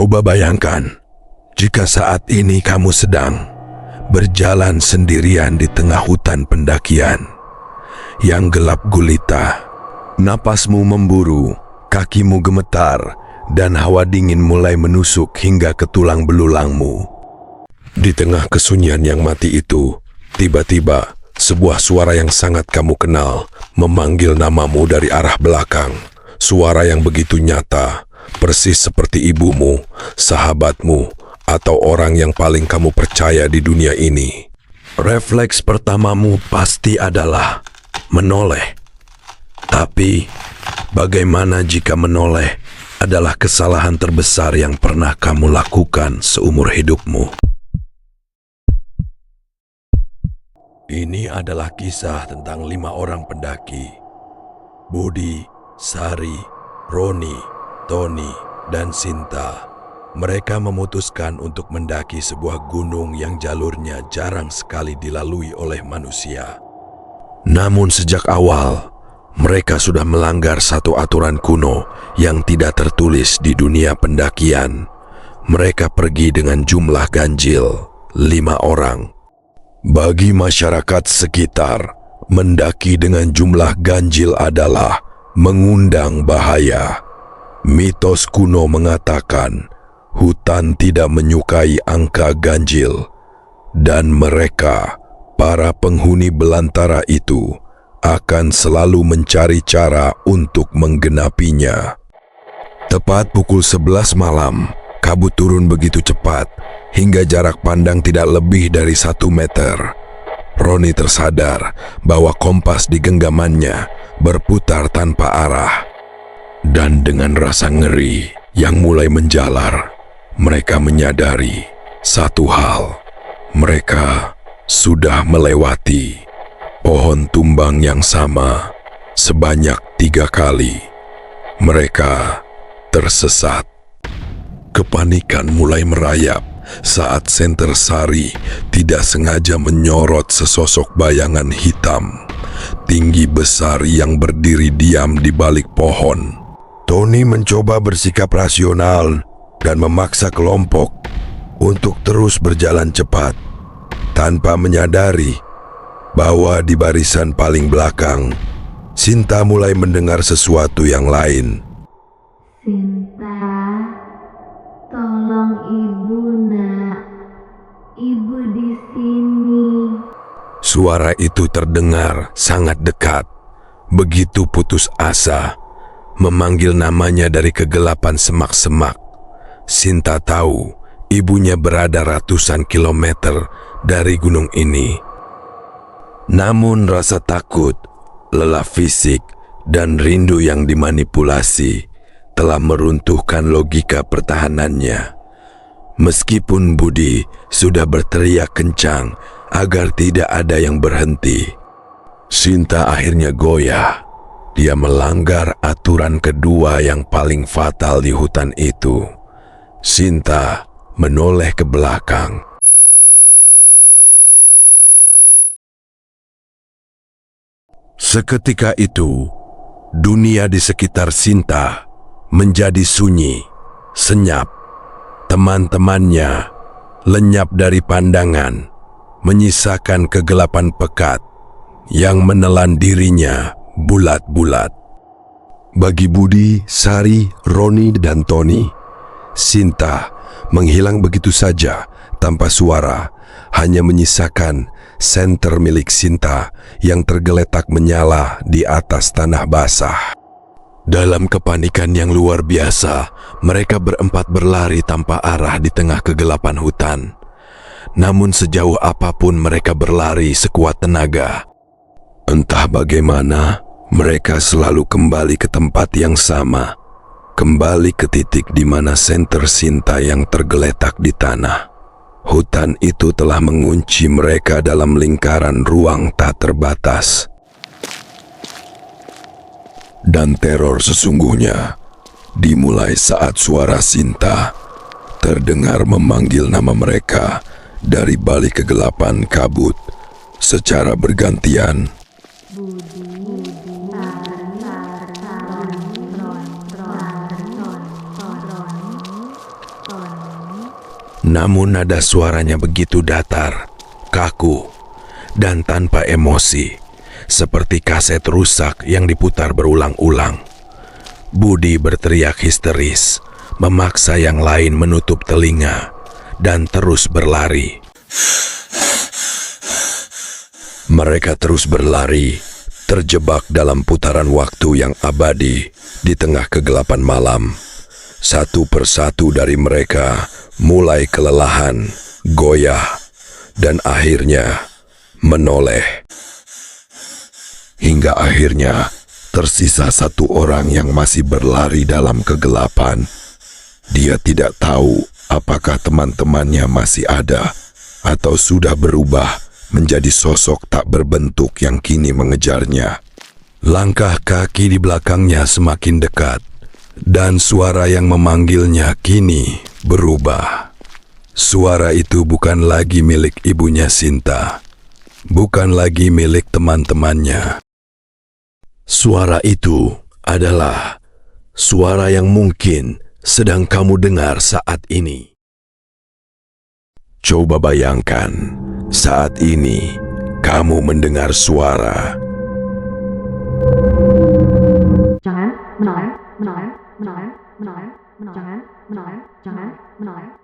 Coba bayangkan, jika saat ini kamu sedang berjalan sendirian di tengah hutan pendakian yang gelap gulita. Napasmu memburu, kakimu gemetar, dan hawa dingin mulai menusuk hingga ke tulang belulangmu. Di tengah kesunyian yang mati itu, tiba-tiba sebuah suara yang sangat kamu kenal memanggil namamu dari arah belakang. Suara yang begitu nyata, persis seperti ibumu, sahabatmu, atau orang yang paling kamu percaya di dunia ini. Refleks pertamamu pasti adalah menoleh. Tapi, bagaimana jika menoleh adalah kesalahan terbesar yang pernah kamu lakukan seumur hidupmu? Ini adalah kisah tentang 5 orang pendaki. Budi, Sari, Roni, Tony, dan Sinta. Mereka memutuskan untuk mendaki sebuah gunung yang jalurnya jarang sekali dilalui oleh manusia. Namun sejak awal, mereka sudah melanggar satu aturan kuno yang tidak tertulis di dunia pendakian. Mereka pergi dengan jumlah ganjil, 5 orang. Bagi masyarakat sekitar, mendaki dengan jumlah ganjil adalah mengundang bahaya. Mitos kuno mengatakan hutan tidak menyukai angka ganjil, dan mereka, para penghuni belantara itu, akan selalu mencari cara untuk menggenapinya. Tepat pukul 11 malam, kabut turun begitu cepat hingga jarak pandang tidak lebih dari 1 meter. Roni tersadar bahwa kompas di genggamannya berputar tanpa arah. Dan dengan rasa ngeri yang mulai menjalar, mereka menyadari satu hal. Mereka sudah melewati pohon tumbang yang sama sebanyak 3 kali. Mereka tersesat. Kepanikan mulai merayap saat Senter Sari tidak sengaja menyorot sesosok bayangan hitam tinggi besar yang berdiri diam di balik pohon. Tony mencoba bersikap rasional dan memaksa kelompok untuk terus berjalan cepat tanpa menyadari bahwa di barisan paling belakang, Sinta mulai mendengar sesuatu yang lain. Sinta, tolong ibu nak, ibu di sini. Suara itu terdengar sangat dekat, begitu putus asa, memanggil namanya dari kegelapan semak-semak. Sinta tahu ibunya berada ratusan kilometer dari gunung ini. Namun rasa takut, lelah fisik, dan rindu yang dimanipulasi telah meruntuhkan logika pertahanannya. Meskipun Budi sudah berteriak kencang agar tidak ada yang berhenti, Sinta akhirnya goyah. Dia melanggar aturan kedua yang paling fatal di hutan itu. Sinta menoleh ke belakang. Seketika itu, dunia di sekitar Sinta menjadi sunyi, senyap. Teman-temannya lenyap dari pandangan, menyisakan kegelapan pekat yang menelan dirinya bulat-bulat. Bagi Budi, Sari, Roni, dan Tony, Sinta menghilang begitu saja tanpa suara, hanya menyisakan senter milik Sinta yang tergeletak menyala di atas tanah basah. Dalam kepanikan yang luar biasa, mereka berempat berlari tanpa arah di tengah kegelapan hutan. Namun sejauh apapun mereka berlari sekuat tenaga, entah bagaimana, mereka selalu kembali ke tempat yang sama, kembali ke titik di mana senter Sinta yang tergeletak di tanah. Hutan itu telah mengunci mereka dalam lingkaran ruang tak terbatas. Dan teror sesungguhnya dimulai saat suara Sinta terdengar memanggil nama mereka dari balik kegelapan kabut secara bergantian. Namun nada suaranya begitu datar, kaku, dan tanpa emosi, seperti kaset rusak yang diputar berulang-ulang. Budi berteriak histeris, memaksa yang lain menutup telinga, dan terus berlari. Mereka terus berlari, terjebak dalam putaran waktu yang abadi di tengah kegelapan malam. Satu persatu dari mereka mulai kelelahan, goyah, dan akhirnya menoleh. Hingga akhirnya tersisa satu orang yang masih berlari dalam kegelapan. Dia tidak tahu apakah teman-temannya masih ada atau sudah berubah menjadi sosok tak berbentuk yang kini mengejarnya. Langkah kaki di belakangnya semakin dekat, dan suara yang memanggilnya kini berubah. Suara itu bukan lagi milik ibunya Sinta, bukan lagi milik teman-temannya. Suara itu adalah suara yang mungkin sedang kamu dengar saat ini. Coba bayangkan, saat ini kamu mendengar suara. Jangan menoleh, menoleh, menoleh, menoleh, menoleh, jangan menoleh, jangan menoleh.